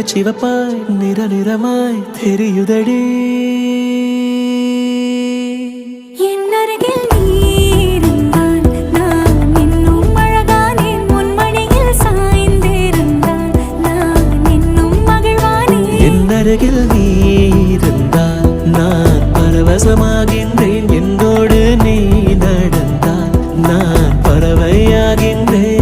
சிவப்பாய் நிற நிறமாய் தெரியுதடி அருகில் நீ இருந்தால் நான் பரவசமாகின்றேன் என்னோடு நீ நடந்தால் நான் பறவையாகின்றேன்